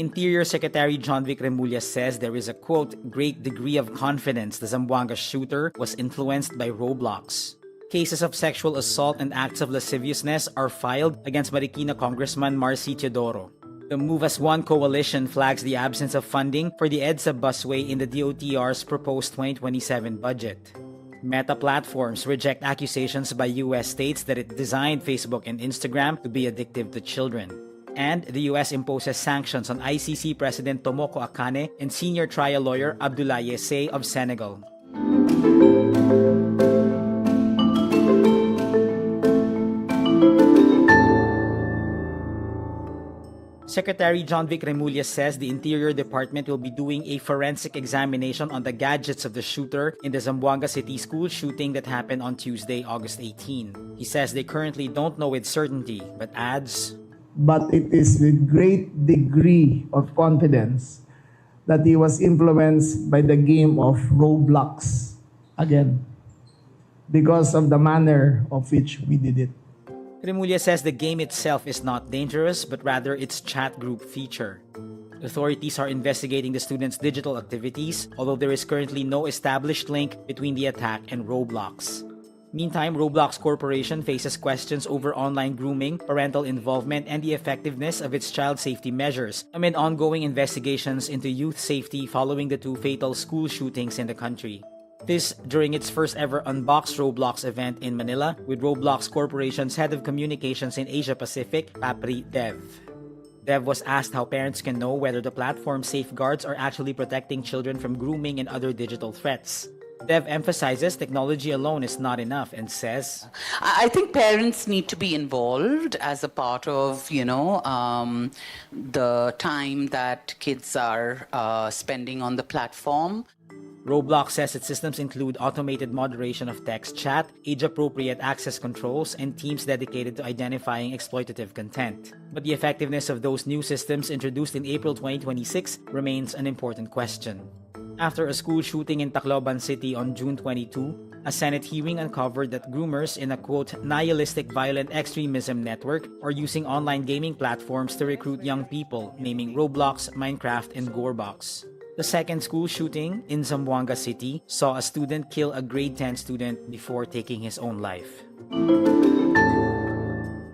Interior Secretary John Vic Remulla says there is a, quote, great degree of confidence the Zamboanga shooter was influenced by Roblox. Cases of sexual assault and acts of lasciviousness are filed against Marikina Congressman Marcy Teodoro. The Move as One coalition flags the absence of funding for the EDSA busway in the DOTr's proposed 2027 budget. Meta Platforms reject accusations by US states that it designed Facebook and Instagram to be addictive to children. And the US imposes sanctions on ICC President Tomoko Akane and senior trial lawyer Abdoulaye Sey of Senegal. Secretary John Vic Remulla says the Interior Department will be doing a forensic examination on the gadgets of the shooter in the Zamboanga City school shooting that happened on Tuesday, August 18. He says they currently don't know with certainty, but adds, "But it is with great degree of confidence that he was influenced by the game of Roblox, again, because of the manner of which we did it." Remulla says the game itself is not dangerous, but rather its chat group feature. Authorities are investigating the students' digital activities, although there is currently no established link between the attack and Roblox. Meantime, Roblox Corporation faces questions over online grooming, parental involvement, and the effectiveness of its child safety measures amid ongoing investigations into youth safety following the 2 fatal school shootings in the country. This during its first ever Unbox Roblox event in Manila with Roblox Corporation's head of communications in Asia Pacific, Papri Dev. Dev was asked how parents can know whether the platform's safeguards are actually protecting children from grooming and other digital threats. Dev emphasizes technology alone is not enough and says, I think parents need to be involved as a part of, the time that kids are spending on the platform. Roblox says its systems include automated moderation of text chat, age-appropriate access controls, and teams dedicated to identifying exploitative content. But the effectiveness of those new systems introduced in April 2026 remains an important question. After a school shooting in Tacloban City on June 22, a Senate hearing uncovered that groomers in a, quote, nihilistic violent extremism network are using online gaming platforms to recruit young people, naming Roblox, Minecraft, and Gorebox. The second school shooting in Zamboanga City saw a student kill a grade 10 student before taking his own life.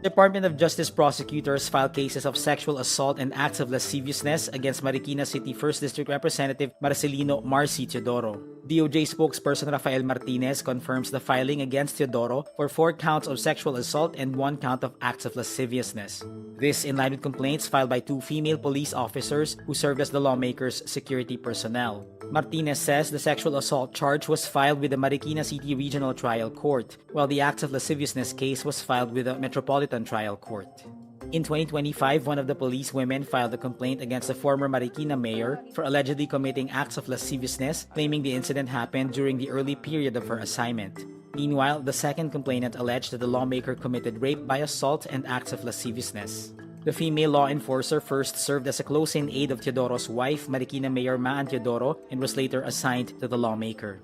Department of Justice prosecutors filed cases of sexual assault and acts of lasciviousness against Marikina City 1st District Representative Marcelino Marcy Teodoro. DOJ spokesperson Rafael Martinez confirms the filing against Teodoro for 4 counts of sexual assault and 1 count of acts of lasciviousness. This in line with complaints filed by 2 female police officers who served as the lawmaker's security personnel. Martinez says the sexual assault charge was filed with the Marikina City Regional Trial Court, while the acts of lasciviousness case was filed with the Metropolitan Trial Court. In 2025, one of the police women filed a complaint against the former Marikina mayor for allegedly committing acts of lasciviousness, claiming the incident happened during the early period of her assignment. Meanwhile, the second complainant alleged that the lawmaker committed rape by assault and acts of lasciviousness. The female law enforcer first served as a close-in aide of Teodoro's wife, Marikina Mayor Maan Teodoro, and was later assigned to the lawmaker.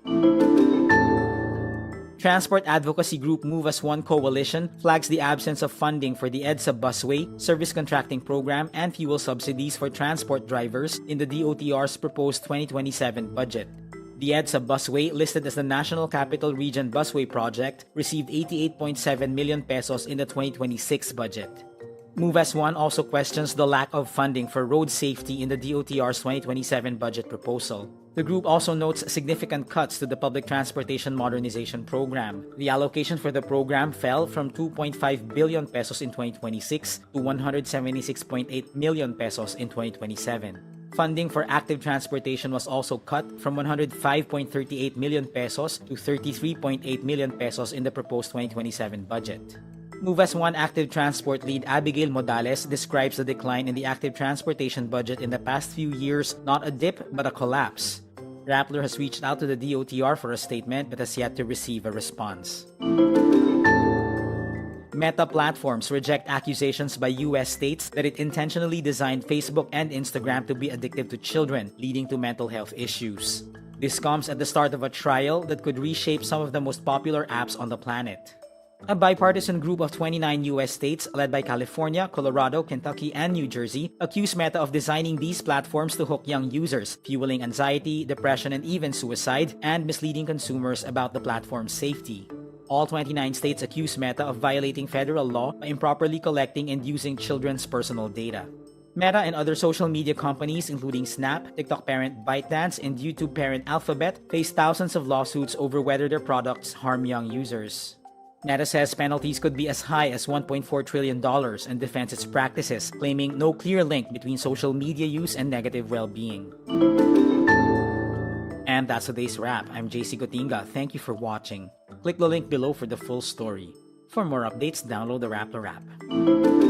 Transport advocacy group Move as One coalition flags the absence of funding for the EDSA busway, service contracting program, and fuel subsidies for transport drivers in the DOTr's proposed 2027 budget. The EDSA busway, listed as the National Capital Region Busway Project, received 88.7 million pesos in the 2026 budget. Move as One also questions the lack of funding for road safety in the DOTr's 2027 budget proposal. The group also notes significant cuts to the Public Transportation Modernization Program. The allocation for the program fell from 2.5 billion pesos in 2026 to 176.8 million pesos in 2027. Funding for active transportation was also cut from 105.38 million pesos to 33.8 million pesos in the proposed 2027 budget. Move as One active transport lead Abigail Modales describes the decline in the active transportation budget in the past few years not a dip but a collapse. Rappler has reached out to the DOTr for a statement but has yet to receive a response. Meta Platforms reject accusations by US states that it intentionally designed Facebook and Instagram to be addictive to children, leading to mental health issues. This comes at the start of a trial that could reshape some of the most popular apps on the planet. A bipartisan group of 29 U.S. states, led by California, Colorado, Kentucky, and New Jersey, accused Meta of designing these platforms to hook young users, fueling anxiety, depression, and even suicide, and misleading consumers about the platform's safety. All 29 states accuse Meta of violating federal law by improperly collecting and using children's personal data. Meta and other social media companies, including Snap, TikTok parent ByteDance, and YouTube parent Alphabet, face thousands of lawsuits over whether their products harm young users. Meta says penalties could be as high as $1.4 trillion and defends its practices, claiming no clear link between social media use and negative well-being. And that's today's wrap. I'm JC Gotinga. Thank you for watching. Click the link below for the full story. For more updates, download the wRap.